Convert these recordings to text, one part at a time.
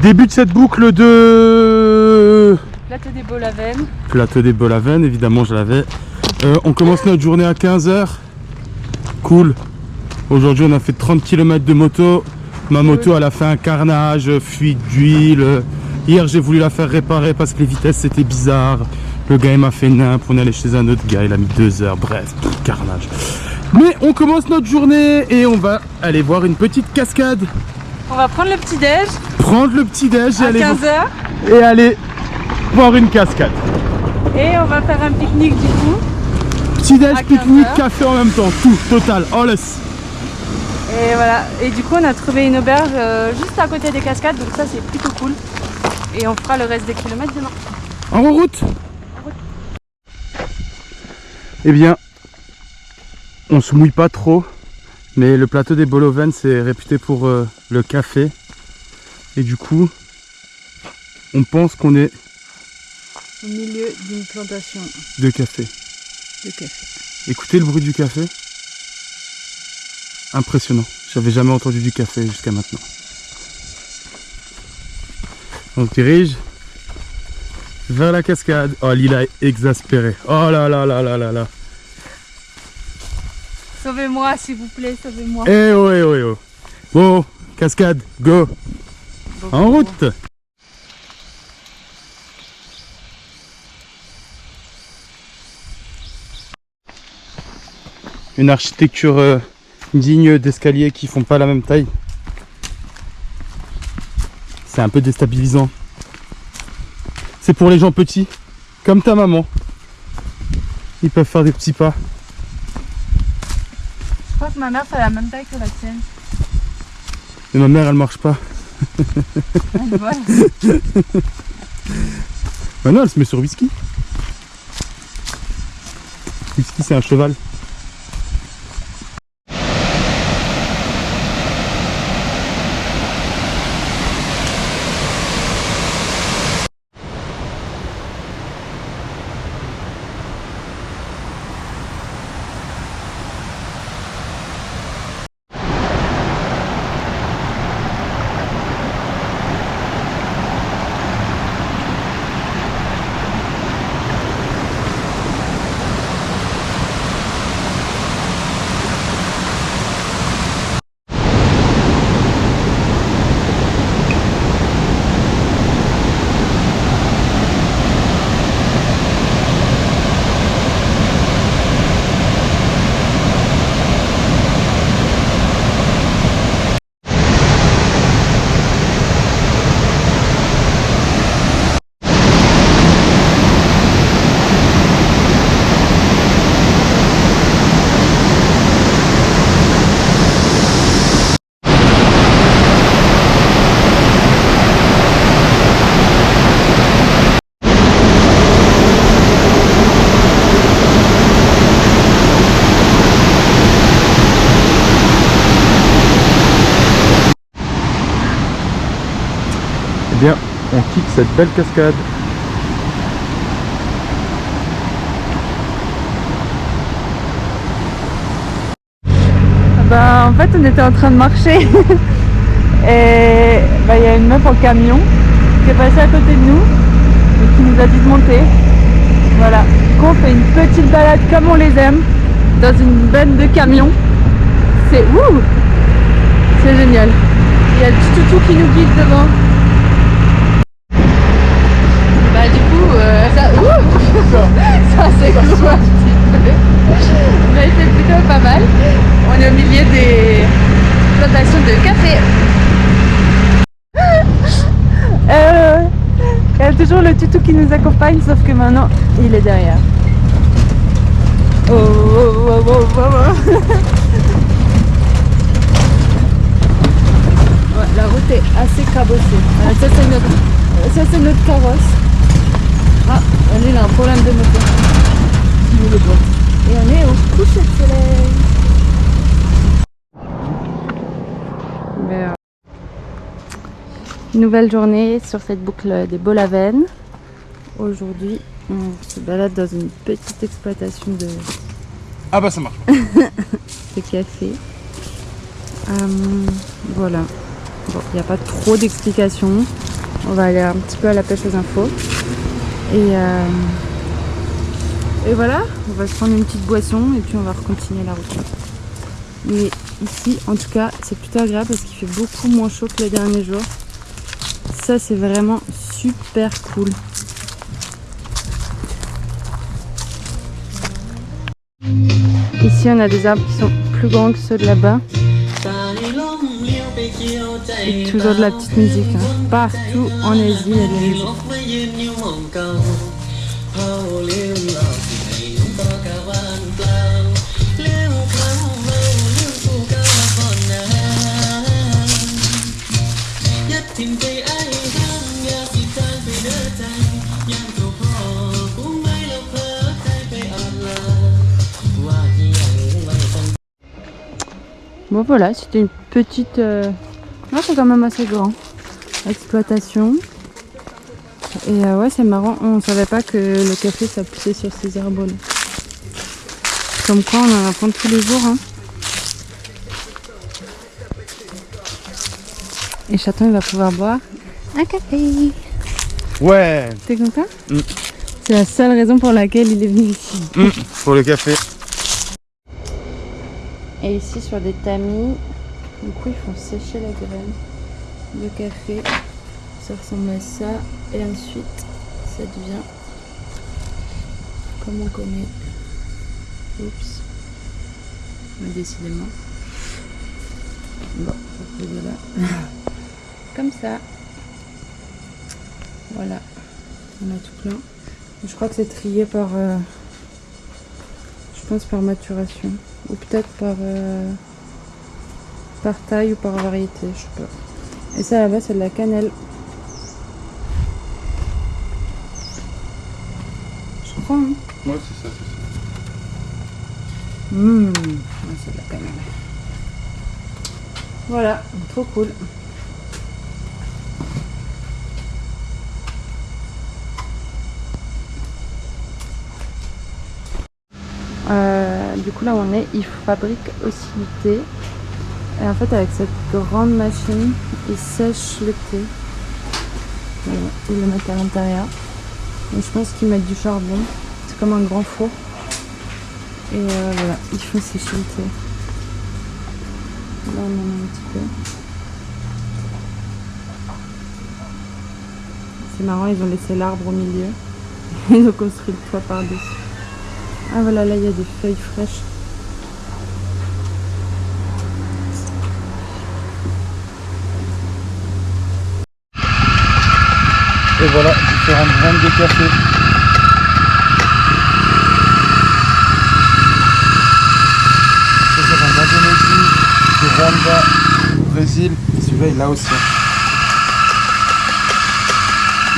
Début de cette boucle de Plateau des Beaux-Lavennes. Plateau des Beaux-Lavennes, évidemment je l'avais. On commence notre journée à 15 h. Cool. Aujourd'hui on a fait 30 km de moto. Ma moto elle a fait un carnage, fuite d'huile. Hier j'ai voulu la faire réparer parce que les vitesses c'était bizarre. Le gars il m'a fait nimp, on est allé chez un autre gars, il a mis 2 heures, bref, carnage. Mais on commence notre journée et on va aller voir une petite cascade. On va prendre le petit déj. Prendre le petit déj à 15 h et aller voir une cascade. Et on va faire un pique-nique du coup. Petit déj, pique-nique, café en même temps, tout, total, all us. Et voilà, et du coup on a trouvé une auberge juste à côté des cascades, donc ça c'est plutôt cool. Et on fera le reste des kilomètres demain. En route. Eh bien, on se mouille pas trop, mais le plateau des Beaux-Lavennes c'est réputé pour le café. Et du coup, on pense qu'on est au milieu d'une plantation de café. Écoutez le bruit du café. Impressionnant. J'avais jamais entendu du café jusqu'à maintenant. On se dirige vers la cascade. Oh, Lila est exaspérée. Oh là là là là là là. Sauvez-moi s'il vous plaît, sauvez-moi. Eh oh, eh oh, eh oh. Bon, cascade, go. En route. Une architecture digne d'escaliers qui font pas la même taille. C'est un peu déstabilisant. C'est pour les gens petits, comme ta maman. Ils peuvent faire des petits pas. Je crois que ma mère fait la même taille que la tienne. Mais ma mère elle marche pas. Voilà. Maintenant elle se met sur Whisky. Whisky c'est un cheval. Eh bien, on quitte cette belle cascade. Bah, en fait, on était en train de marcher et bah, y a une meuf en camion qui est passée à côté de nous et qui nous a dit de monter. Voilà. Du coup, on fait une petite balade comme on les aime dans une benne de camion. C'est ouh, c'est génial. Il y a le petit toutou qui nous guide devant. Bah du coup, ça c'est cool un petit peu. Mais c'est plutôt pas mal. On est au milieu des plantations de café. Il y a toujours le toutou qui nous accompagne, sauf que maintenant il est derrière. Oh, oh, oh, oh, oh, oh. Ouais, la route est assez cabossée. Voilà, ça c'est notre carrosse. Ah, on est là, un problème de moteur. Et on est au coucher de soleil. Nouvelle journée sur cette boucle des Beaux-Lavennes. Aujourd'hui, on se balade dans une petite exploitation de Ah bah ça marche. de café. Voilà. Bon, il n'y a pas trop d'explications. On va aller un petit peu à la pêche aux infos. Et voilà, on va se prendre une petite boisson et puis on va continuer la route. Mais ici, en tout cas, c'est plutôt agréable parce qu'il fait beaucoup moins chaud que les derniers jours. Ça, c'est vraiment super cool. Ici, on a des arbres qui sont plus grands que ceux de là-bas. Et toujours de la petite musique. Hein. Partout en Asie, il y a de la musique. Bon voilà, c'était une petite... Non, c'est quand même assez grand. Exploitation. Et ouais, c'est marrant, on savait pas que le café s'appuie sur ces arbres-là. Comme quoi, on en apprend tous les jours. Hein. Et Chaton, il va pouvoir boire un café. Ouais. T'es content? C'est la seule raison pour laquelle il est venu ici. Pour le café. Et ici, sur des tamis, du coup, ils font sécher la graine de café. Ça ressemble à ça. Et ensuite, ça devient comme on connaît. Oups. Mais décidément. Bon, on va poser là. Comme ça. Voilà. On a tout plein. Je crois que c'est trié par... je pense par maturation. Ou peut-être par taille ou par variété, je sais pas. Et ça là-bas, c'est de la cannelle. Je crois, hein. Ouais, c'est ça, c'est ça. Ouais, c'est de la cannelle. Voilà, trop cool. Du coup, là où on est, ils fabriquent aussi du thé. Et en fait, avec cette grande machine, ils sèchent le thé. Voilà, ils le mettent à l'intérieur. Et je pense qu'ils mettent du charbon. C'est comme un grand four. Et voilà, ils font sécher le thé. Là, on en a un petit peu. C'est marrant, ils ont laissé l'arbre au milieu. Ils ont construit le toit par-dessus. Ah voilà, là il y a des feuilles fraîches. Et voilà, différentes graines de café. Ça vient d'Indonésie, de Rwanda, du Brésil. Et celui-là il est là aussi.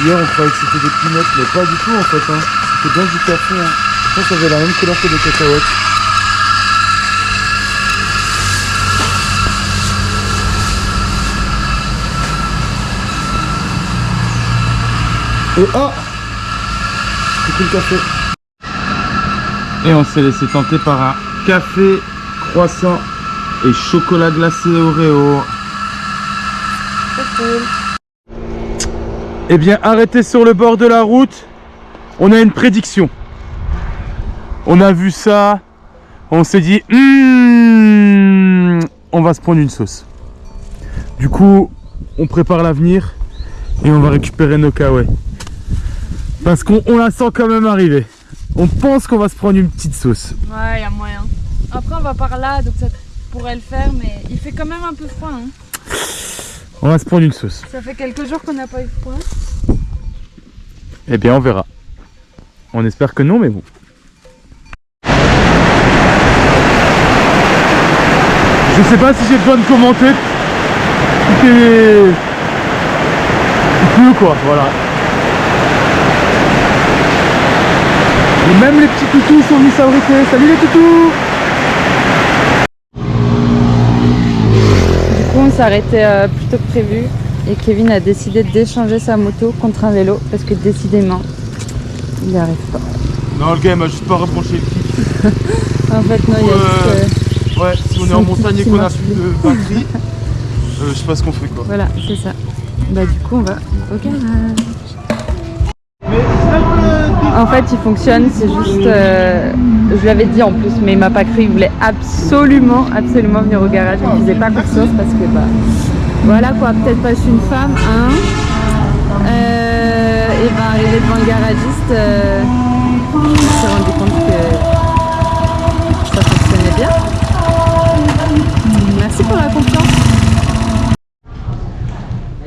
Hier on croyait que c'était des peanuts, mais pas du tout en fait. Hein. C'était bien du café. Hein. Je pense que ça avait la même couleur que des cacahuètes. Et oh, j'ai pris le café. Et on s'est laissé tenter par un café, croissant et chocolat glacé Oreo. C'est cool. Eh bien, arrêté sur le bord de la route, on a une prédiction. On a vu ça, on s'est dit, on va se prendre une sauce. Du coup, on prépare l'avenir et on va récupérer nos kawaii. Parce qu'on la sent quand même arriver. On pense qu'on va se prendre une petite sauce. Ouais, il y a moyen. Après, on va par là, donc ça pourrait le faire, mais il fait quand même un peu froid. Hein. On va se prendre une sauce. Ça fait quelques jours qu'on n'a pas eu froid. Eh bien, on verra. On espère que non, mais bon. Je sais pas si j'ai besoin de commenter. Il pleut quoi, voilà. Et même les petits toutous sont venus s'abriter. Salut les toutous! Du coup, on s'arrêtait plus tôt que prévu et Kevin a décidé d'échanger sa moto contre un vélo parce que décidément, il n'y arrive pas. Non, le gars il m'a juste pas rebranché le kit. En fait, non, il y a juste... Ouais, si on est en montagne et qu'on a plus de batterie, je sais pas ce qu'on fait quoi. Voilà, c'est ça. Bah du coup on va au garage. En fait il fonctionne, c'est juste... je l'avais dit en plus mais il m'a pas cru, il voulait absolument venir au garage. Il me faisait pas confiance parce que bah... Voilà quoi, peut-être pas je suis une femme, hein. Et ben arrivé devant le garagiste, je me suis rendu compte que ça fonctionnait bien. Merci pour la confiance.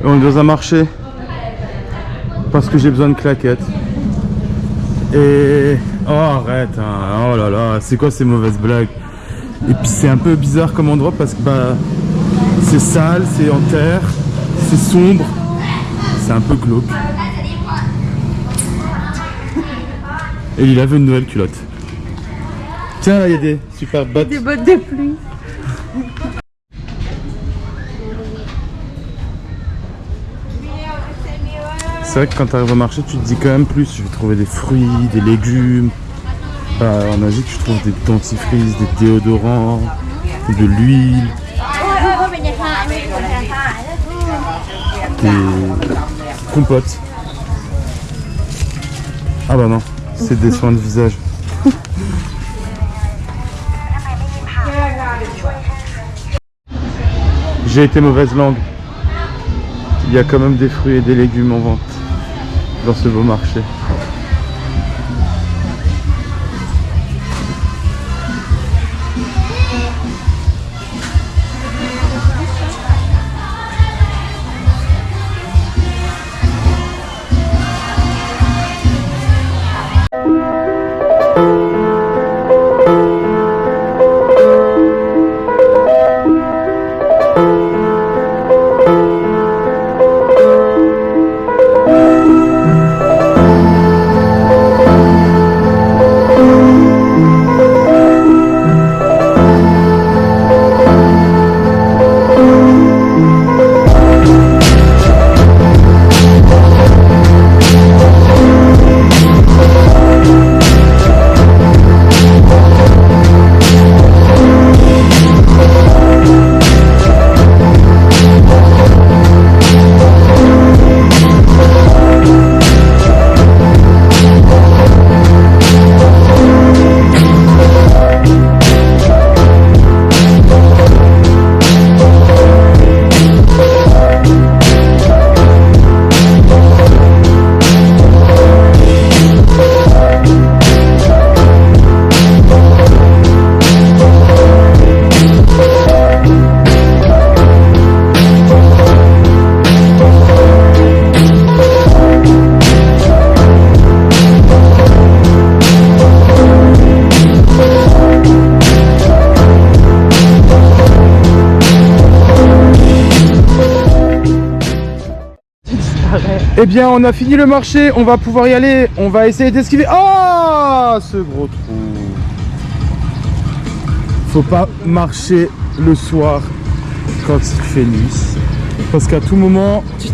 On est dans un marché parce que j'ai besoin de claquettes. Et... oh arrête, hein. Oh là là, c'est quoi ces mauvaises blagues? Et puis c'est un peu bizarre comme endroit parce que bah c'est sale, c'est en terre, c'est sombre, c'est un peu glauque. Et il avait une nouvelle culotte. Tiens là il y a des super bottes. Des bottes de pluie. C'est vrai que quand tu arrives au marché, tu te dis quand même plus. Je vais trouver des fruits, des légumes. En Asie, tu trouves des dentifrices, des déodorants, de l'huile, des compotes. Ah bah non, c'est des soins de visage. J'ai été mauvaise langue. Il y a quand même des fruits et des légumes en vente dans ce beau marché. Eh bien, on a fini le marché, on va pouvoir y aller. On va essayer d'esquiver. Oh, ce gros trou. Faut pas marcher le soir quand il fait nuit. Parce qu'à tout moment, tu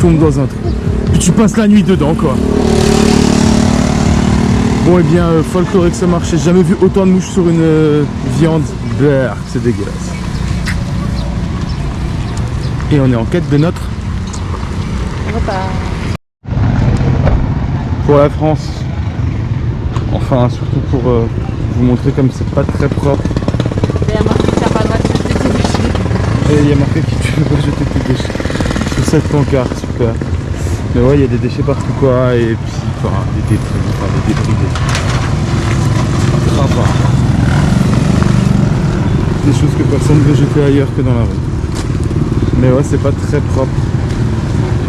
tombes dans un trou. Puis tu passes la nuit dedans, quoi. Bon, eh bien, folklorique ce marché. J'ai jamais vu autant de mouches sur une viande. Brrr, c'est dégueulasse. Et on est en quête de notre repas. Pour la France. Enfin, surtout pour vous montrer comme c'est pas très propre. Il y a marqué que t'as pas le droit de jeter tes déchets. Et il y a marqué que tu peux pas jeter tes déchets. Sur cette pancarte, super. Mais ouais, il y a des déchets partout, quoi. Et puis, enfin, des débris, des choses que personne ne veut jeter ailleurs que dans la rue. Mais ouais, c'est pas très propre.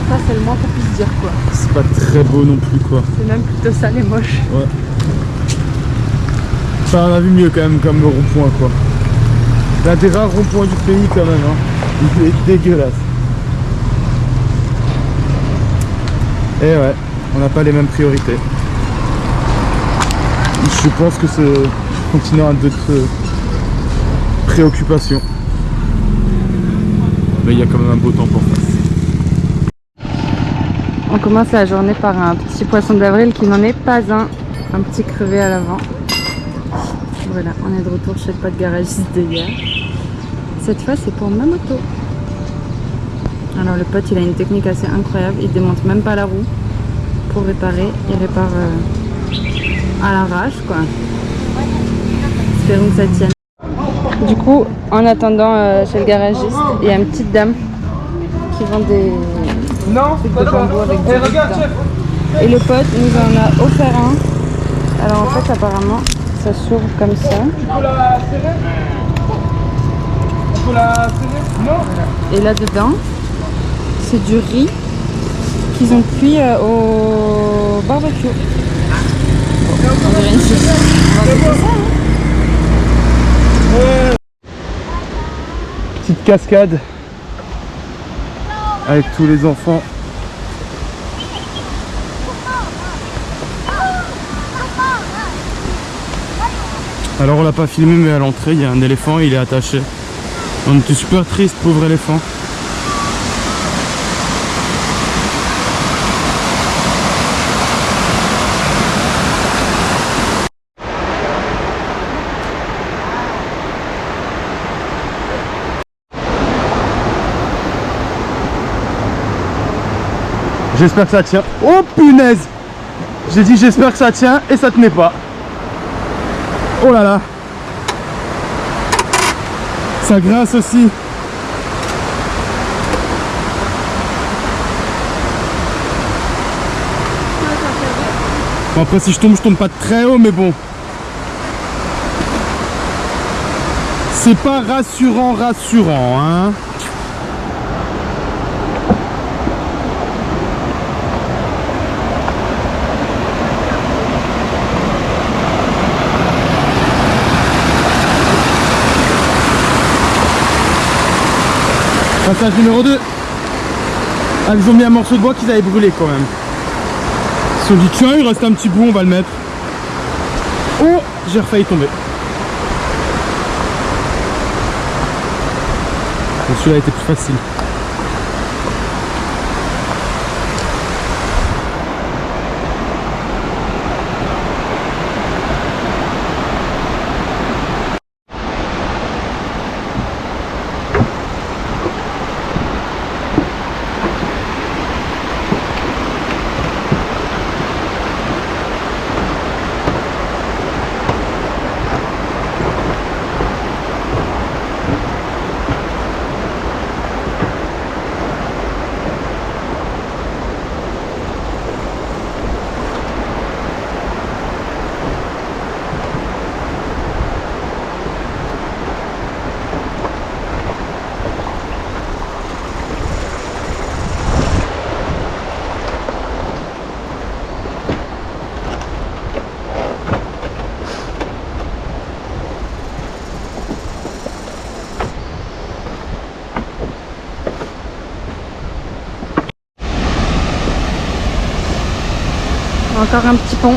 Ça, c'est le moins qu'on puisse dire, quoi. C'est pas très beau non plus, quoi. C'est même plutôt sale et moche. Ouais. Enfin, on a vu mieux quand même comme le rond-point, quoi. L'un des rares ronds-points du pays, quand même, hein. Il est dégueulasse. Et ouais, on n'a pas les mêmes priorités. Je pense que ce continent a d'autres préoccupations. Mais il y a quand même un beau temps pour face. On commence la journée par un petit poisson d'avril qui n'en est pas un petit crevé à l'avant. Voilà, on est de retour chez le pote garagiste d'hier. Cette fois, c'est pour ma moto. Alors le pote il a une technique assez incroyable, il démonte même pas la roue pour réparer, il répare à l'arrache quoi. Espérons que ça tienne. Du coup en attendant chez le garagiste, il y a une petite dame qui vend des trucs de bambou avec du riz dedans. Et le pote nous en a offert un. Alors en fait apparemment ça s'ouvre comme ça. Tu peux la serrer? On peut la serrer? Non. Et là dedans c'est du riz qu'ils ont cuit au barbecue. On dirait une sauce. On va goûter ça, hein. Petite cascade avec tous les enfants. Alors on l'a pas filmé mais à l'entrée il y a un éléphant, il est attaché. On était super triste, pauvre éléphant. J'espère que ça tient. Oh punaise! J'ai dit j'espère que ça tient et ça tenait pas. Oh là là! Ça grince aussi. Bon après si je tombe pas de très haut mais bon. C'est pas rassurant hein. Passage numéro 2. Ah, ils ont mis un morceau de bois qu'ils avaient brûlé quand même. Ils se sont dit tiens il reste un petit bout, on va le mettre. Oh, j'ai refailli tomber. Bon, celui-là était plus facile. Encore un petit pont.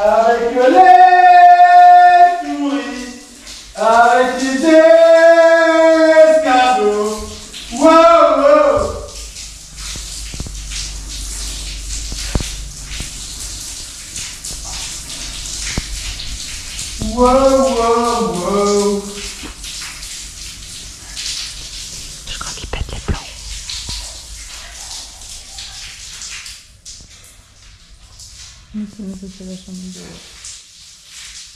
Avec les souris, avec les escargots. Wow, wow. Wow, wow, wow. Je crois qu'il pète les plombs. C'est la chambre de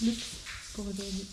luxe pour aujourd'hui.